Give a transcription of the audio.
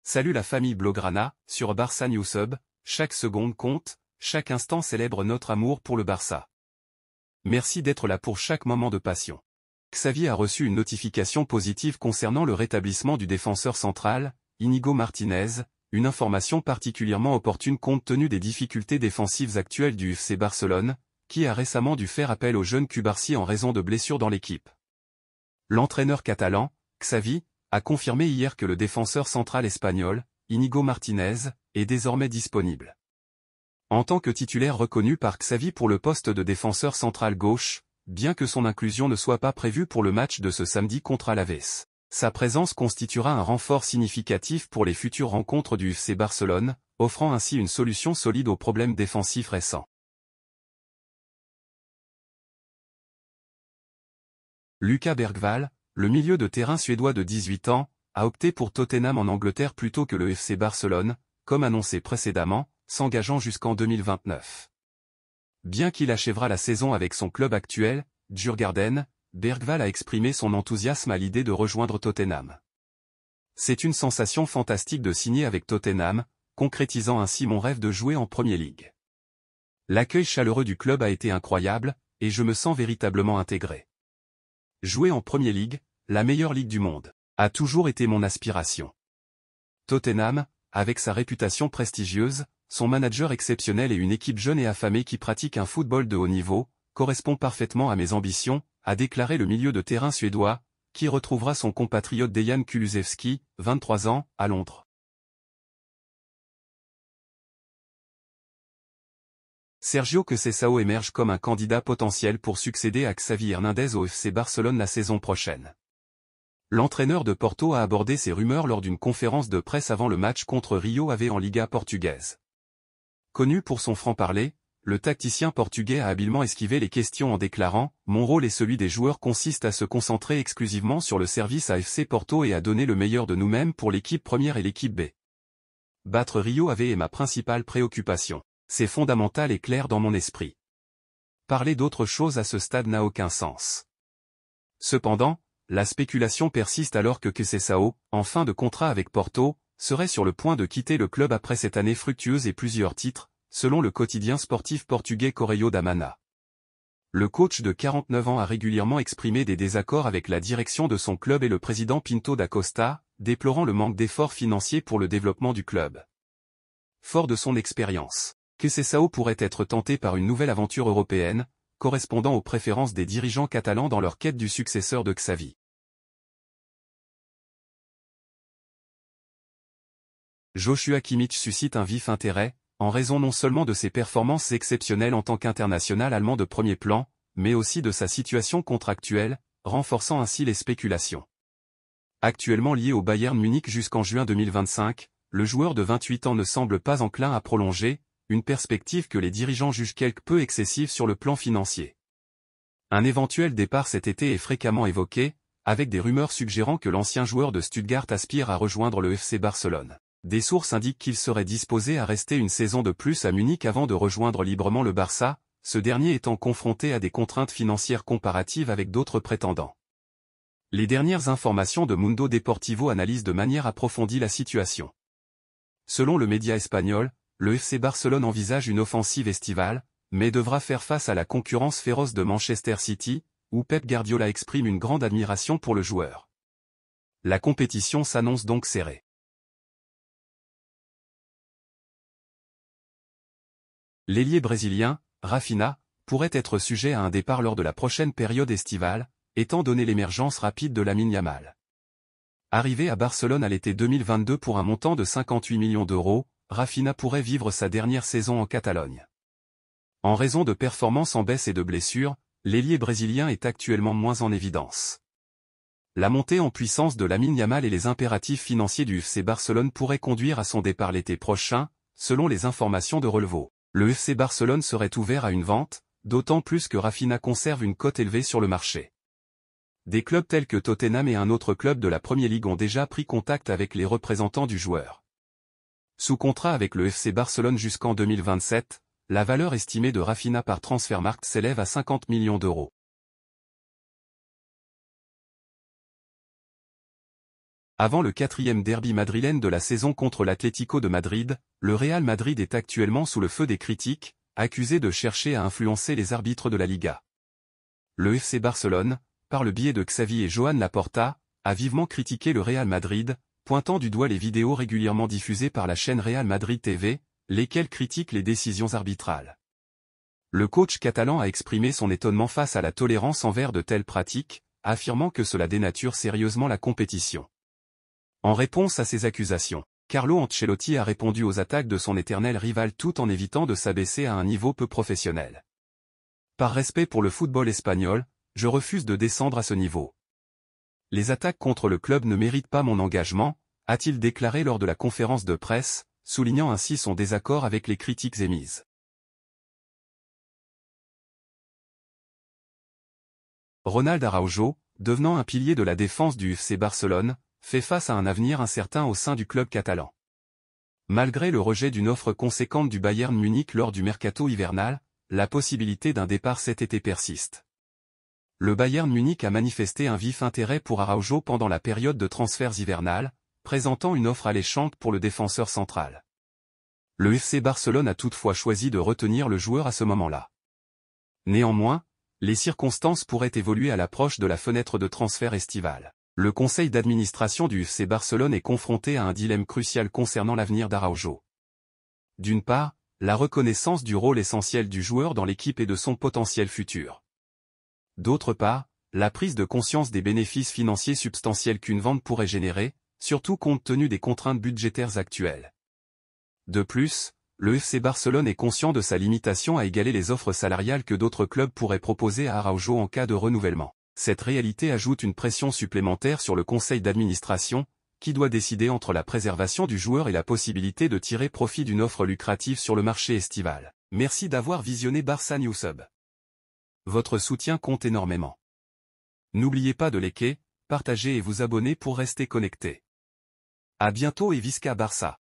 Salut la famille Blaugrana, sur Barça Newsub, chaque seconde compte, chaque instant célèbre notre amour pour le Barça. Merci d'être là pour chaque moment de passion. Xavi a reçu une notification positive concernant le rétablissement du défenseur central, Íñigo Martínez, une information particulièrement opportune compte tenu des difficultés défensives actuelles du FC Barcelone, qui a récemment dû faire appel au jeune Cubarsí en raison de blessures dans l'équipe. L'entraîneur catalan, Xavi, a confirmé hier que le défenseur central espagnol, Íñigo Martínez, est désormais disponible. En tant que titulaire reconnu par Xavi pour le poste de défenseur central gauche, bien que son inclusion ne soit pas prévue pour le match de ce samedi contre Alavés, sa présence constituera un renfort significatif pour les futures rencontres du FC Barcelone, offrant ainsi une solution solide aux problèmes défensifs récents. Lucas Bergvall, le milieu de terrain suédois de 18 ans, a opté pour Tottenham en Angleterre plutôt que le FC Barcelone, comme annoncé précédemment, s'engageant jusqu'en 2029. Bien qu'il achèvera la saison avec son club actuel, Djurgården, Bergvall a exprimé son enthousiasme à l'idée de rejoindre Tottenham. C'est une sensation fantastique de signer avec Tottenham, concrétisant ainsi mon rêve de jouer en Premier League. L'accueil chaleureux du club a été incroyable, et je me sens véritablement intégré. Jouer en Premier League, la meilleure ligue du monde, a toujours été mon aspiration. Tottenham, avec sa réputation prestigieuse, son manager exceptionnel et une équipe jeune et affamée qui pratique un football de haut niveau, correspond parfaitement à mes ambitions, a déclaré le milieu de terrain suédois, qui retrouvera son compatriote Dejan Kulusevski, 23 ans, à Londres. Sergio Conceição émerge comme un candidat potentiel pour succéder à Xavi Hernandez au FC Barcelone la saison prochaine. L'entraîneur de Porto a abordé ces rumeurs lors d'une conférence de presse avant le match contre Rio Ave en Liga portugaise. Connu pour son franc-parler, le tacticien portugais a habilement esquivé les questions en déclarant « Mon rôle et celui des joueurs consiste à se concentrer exclusivement sur le service à FC Porto et à donner le meilleur de nous-mêmes pour l'équipe première et l'équipe B. Battre Rio Ave est ma principale préoccupation. C'est fondamental et clair dans mon esprit. Parler d'autre chose à ce stade n'a aucun sens. » Cependant, la spéculation persiste alors que Conceição, en fin de contrat avec Porto, serait sur le point de quitter le club après cette année fructueuse et plusieurs titres, selon le quotidien sportif portugais Correio da Manhã. Le coach de 49 ans a régulièrement exprimé des désaccords avec la direction de son club et le président Pinto da Costa, déplorant le manque d'efforts financiers pour le développement du club. Fort de son expérience, Conceição pourrait être tenté par une nouvelle aventure européenne, correspondant aux préférences des dirigeants catalans dans leur quête du successeur de Xavi. Joshua Kimmich suscite un vif intérêt, en raison non seulement de ses performances exceptionnelles en tant qu'international allemand de premier plan, mais aussi de sa situation contractuelle, renforçant ainsi les spéculations. Actuellement lié au Bayern Munich jusqu'en juin 2025, le joueur de 28 ans ne semble pas enclin à prolonger, une perspective que les dirigeants jugent quelque peu excessive sur le plan financier. Un éventuel départ cet été est fréquemment évoqué, avec des rumeurs suggérant que l'ancien joueur de Stuttgart aspire à rejoindre le FC Barcelone. Des sources indiquent qu'il serait disposé à rester une saison de plus à Munich avant de rejoindre librement le Barça, ce dernier étant confronté à des contraintes financières comparatives avec d'autres prétendants. Les dernières informations de Mundo Deportivo analysent de manière approfondie la situation. Selon le média espagnol, le FC Barcelone envisage une offensive estivale, mais devra faire face à la concurrence féroce de Manchester City, où Pep Guardiola exprime une grande admiration pour le joueur. La compétition s'annonce donc serrée. L'ailier brésilien, Rafinha, pourrait être sujet à un départ lors de la prochaine période estivale, étant donné l'émergence rapide de Lamine Yamal. Arrivé à Barcelone à l'été 2022 pour un montant de 58 millions d'euros, Rafinha pourrait vivre sa dernière saison en Catalogne. En raison de performances en baisse et de blessures, l'ailier brésilien est actuellement moins en évidence. La montée en puissance de Lamine Yamal et les impératifs financiers du FC Barcelone pourraient conduire à son départ l'été prochain, selon les informations de Relevo. Le FC Barcelone serait ouvert à une vente, d'autant plus que Rafinha conserve une cote élevée sur le marché. Des clubs tels que Tottenham et un autre club de la Premier League ont déjà pris contact avec les représentants du joueur. Sous contrat avec le FC Barcelone jusqu'en 2027, la valeur estimée de Rafinha par Transfermarkt s'élève à 50 millions d'euros. Avant le 4e derby madrilène de la saison contre l'Atlético de Madrid, le Real Madrid est actuellement sous le feu des critiques, accusé de chercher à influencer les arbitres de la Liga. Le FC Barcelone, par le biais de Xavi et Joan Laporta, a vivement critiqué le Real Madrid, pointant du doigt les vidéos régulièrement diffusées par la chaîne Real Madrid TV, lesquelles critiquent les décisions arbitrales. Le coach catalan a exprimé son étonnement face à la tolérance envers de telles pratiques, affirmant que cela dénature sérieusement la compétition. En réponse à ces accusations, Carlo Ancelotti a répondu aux attaques de son éternel rival tout en évitant de s'abaisser à un niveau peu professionnel. Par respect pour le football espagnol, je refuse de descendre à ce niveau. Les attaques contre le club ne méritent pas mon engagement, a-t-il déclaré lors de la conférence de presse, soulignant ainsi son désaccord avec les critiques émises. Ronald Araujo, devenant un pilier de la défense du FC Barcelone, fait face à un avenir incertain au sein du club catalan. Malgré le rejet d'une offre conséquente du Bayern Munich lors du mercato hivernal, la possibilité d'un départ cet été persiste. Le Bayern Munich a manifesté un vif intérêt pour Araujo pendant la période de transferts hivernales, présentant une offre alléchante pour le défenseur central. Le FC Barcelone a toutefois choisi de retenir le joueur à ce moment-là. Néanmoins, les circonstances pourraient évoluer à l'approche de la fenêtre de transfert estivale. Le conseil d'administration du FC Barcelone est confronté à un dilemme crucial concernant l'avenir d'Araujo. D'une part, la reconnaissance du rôle essentiel du joueur dans l'équipe et de son potentiel futur. D'autre part, la prise de conscience des bénéfices financiers substantiels qu'une vente pourrait générer, surtout compte tenu des contraintes budgétaires actuelles. De plus, le FC Barcelone est conscient de sa limitation à égaler les offres salariales que d'autres clubs pourraient proposer à Araujo en cas de renouvellement. Cette réalité ajoute une pression supplémentaire sur le conseil d'administration, qui doit décider entre la préservation du joueur et la possibilité de tirer profit d'une offre lucrative sur le marché estival. Merci d'avoir visionné Barça Newsub. Votre soutien compte énormément. N'oubliez pas de liker, partager et vous abonner pour rester connecté. À bientôt et Visca Barça.